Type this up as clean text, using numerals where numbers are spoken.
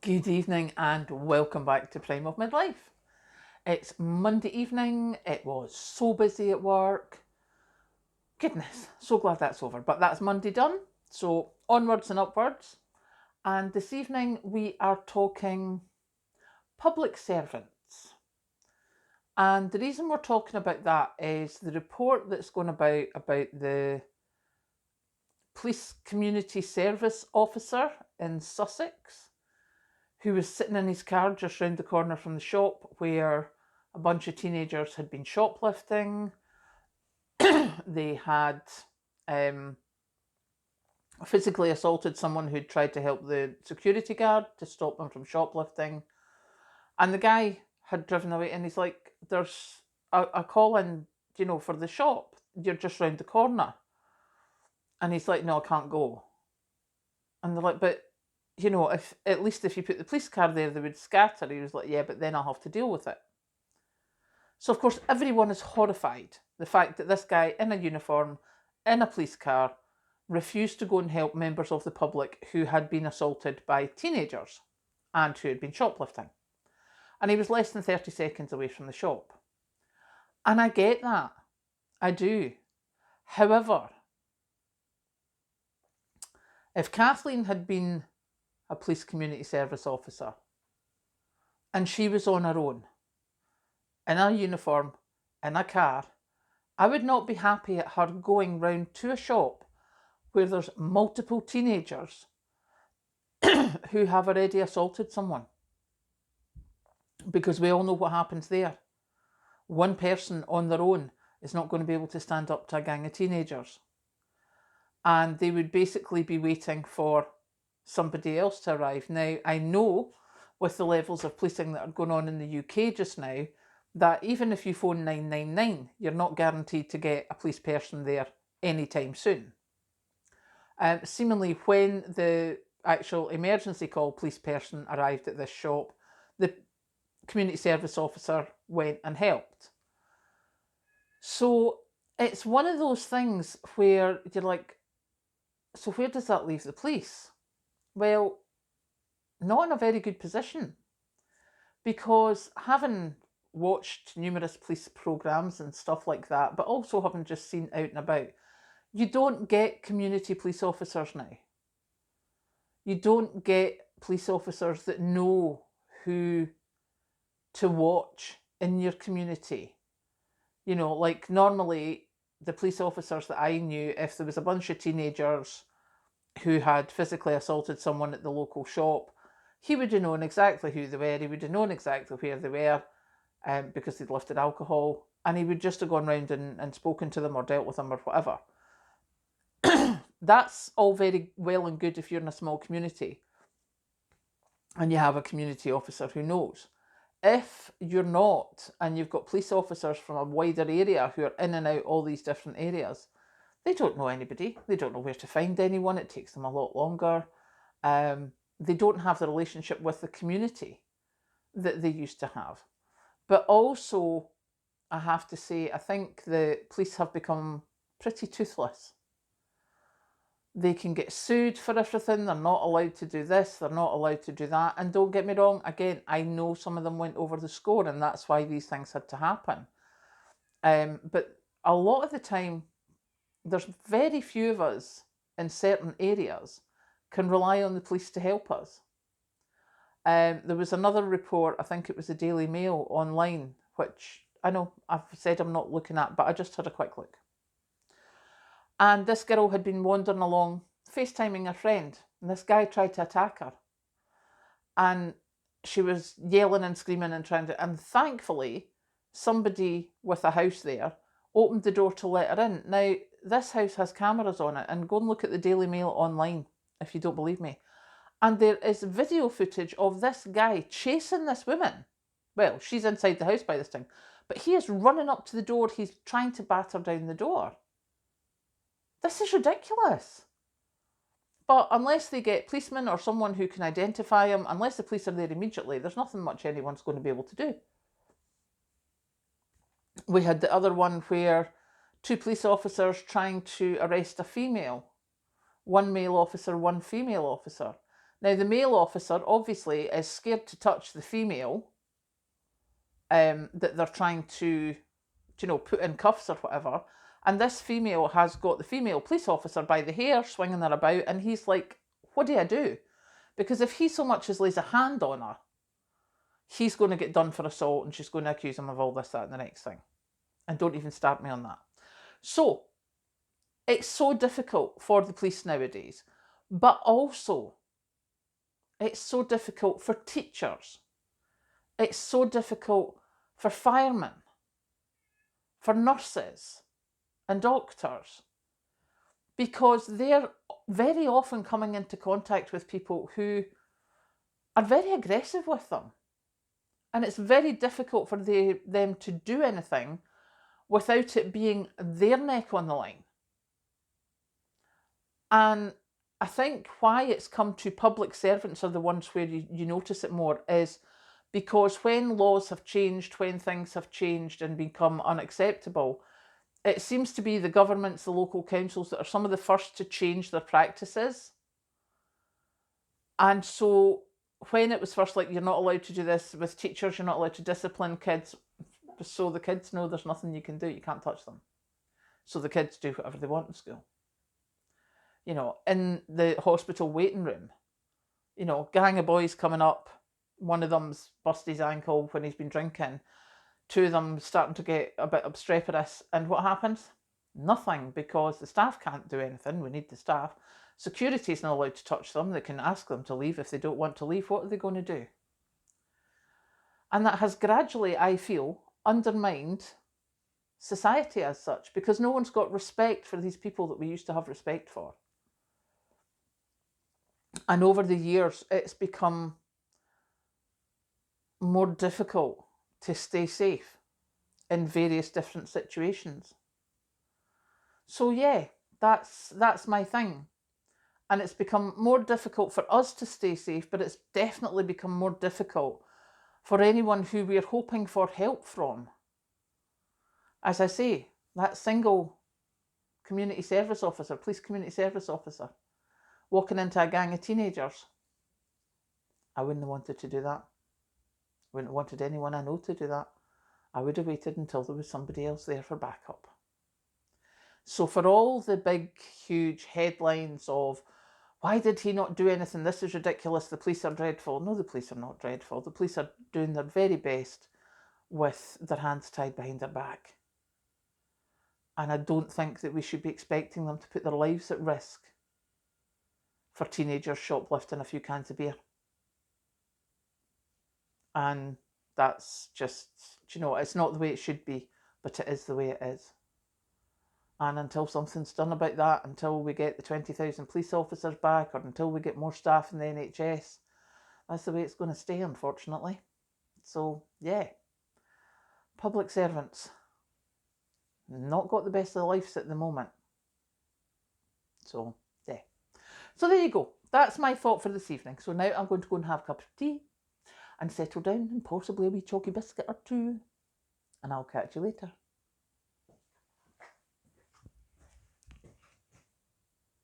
Good evening and welcome back to Prime of Midlife. It's Monday evening. It was so busy at work. Goodness, so glad that's over. But that's Monday done. So onwards and upwards. And this evening we are talking public servants. And the reason we're talking about that is the report that's going about the police community service officer in Sussex, who was sitting in his car just round the corner from the shop where a bunch of teenagers had been shoplifting. They had physically assaulted someone who'd tried to help the security guard to stop them from shoplifting. And the guy had driven away and he's like, there's a call in, for the shop. You're just round the corner. And he's like, no, I can't go. And they're like, but if at least if you put the police car there, they would scatter. He was like, yeah, but then I'll have to deal with it. So, of course, everyone is horrified. The fact that this guy in a uniform, in a police car, refused to go and help members of the public who had been assaulted by teenagers and who had been shoplifting. And he was less than 30 seconds away from the shop. And I get that. I do. However, if Kathleen had been a police community service officer and she was on her own, in a uniform, in a car, I would not be happy at her going round to a shop where there's multiple teenagers who have already assaulted someone. Because we all know what happens there. One person on their own is not going to be able to stand up to a gang of teenagers. And they would basically be waiting for somebody else to arrive. Now, I know with the levels of policing that are going on in the UK just now, that even if you phone 999, you're not guaranteed to get a police person there anytime soon. Seemingly, when the actual emergency call police person arrived at this shop, the community service officer went and helped. So it's one of those things where you're like, so where does that leave the police? Well, not in a very good position, because having watched numerous police programmes and stuff like that, but also having just seen out and about, you don't get community police officers now. You don't get police officers that know who to watch in your community. Like normally the police officers that I knew, if there was a bunch of teenagers who had physically assaulted someone at the local shop, he would have known exactly who they were, he would have known exactly where they were, because they'd lifted alcohol, and he would just have gone round and spoken to them or dealt with them or whatever. That's all very well and good if you're in a small community and you have a community officer who knows. If you're not, and you've got police officers from a wider area who are in and out all these different areas, they don't know anybody. They don't know where to find anyone. It takes them a lot longer. They don't have the relationship with the community that they used to have. But also, I have to say, I think the police have become pretty toothless. They can get sued for everything. They're not allowed to do this. They're not allowed to do that. And don't get me wrong, again, I know some of them went over the score and that's why these things had to happen. But a lot of the time, there's very few of us in certain areas can rely on the police to help us. There was another report, I think it was the Daily Mail online, which I know I've said I'm not looking at, but I just had a quick look. And this girl had been wandering along, FaceTiming her friend, and this guy tried to attack her. And she was yelling and screaming and and thankfully, somebody with a house there opened the door to let her in. Now, this house has cameras on it, and go and look at the Daily Mail online if you don't believe me. And there is video footage of this guy chasing this woman. Well, she's inside the house by this time, but he is running up to the door. He's trying to batter down the door. This is ridiculous. But unless they get policemen or someone who can identify him, unless the police are there immediately, there's nothing much anyone's going to be able to do. We had the other one where two police officers trying to arrest a female. One male officer, one female officer. Now, the male officer obviously is scared to touch the female that they're trying to, put in cuffs or whatever. And this female has got the female police officer by the hair, swinging her about, and he's like, what do I do? Because if he so much as lays a hand on her, he's going to get done for assault and she's going to accuse him of all this, that, and the next thing. And don't even start me on that. So, it's so difficult for the police nowadays, but also it's so difficult for teachers. It's so difficult for firemen, for nurses and doctors, because they're very often coming into contact with people who are very aggressive with them. And it's very difficult for them to do anything without it being their neck on the line. And I think why it's come to public servants are the ones where you notice it more is because when laws have changed, when things have changed and become unacceptable, it seems to be the governments, the local councils that are some of the first to change their practices. And so when it was first like, you're not allowed to do this with teachers, you're not allowed to discipline kids, so the kids know there's nothing you can do, you can't touch them. So the kids do whatever they want in school. In the hospital waiting room, gang of boys coming up, one of them's busted his ankle when he's been drinking, two of them starting to get a bit obstreperous, and what happens? Nothing, because the staff can't do anything, we need the staff. Security's not allowed to touch them, they can ask them to leave if they don't want to leave, what are they going to do? And that has gradually, I feel, undermined society as such, because no one's got respect for these people that we used to have respect for. And over the years, it's become more difficult to stay safe in various different situations. So yeah, that's my thing. And it's become more difficult for us to stay safe, but it's definitely become more difficult for anyone who we're hoping for help from. As I say, that single community service officer, police community service officer, walking into a gang of teenagers. I wouldn't have wanted to do that. Wouldn't have wanted anyone I know to do that. I would have waited until there was somebody else there for backup. So for all the big, huge headlines of, why did he not do anything? This is ridiculous. The police are dreadful. No, the police are not dreadful. The police are doing their very best with their hands tied behind their back. And I don't think that we should be expecting them to put their lives at risk for teenagers shoplifting a few cans of beer. And that's just, it's not the way it should be, but it is the way it is. And until something's done about that, until we get the 20,000 police officers back, or until we get more staff in the NHS, that's the way it's going to stay, unfortunately. So, yeah. Public servants. Not got the best of their lives at the moment. So, yeah. So there you go. That's my thought for this evening. So now I'm going to go and have a cup of tea and settle down and possibly a wee chalky biscuit or two. And I'll catch you later.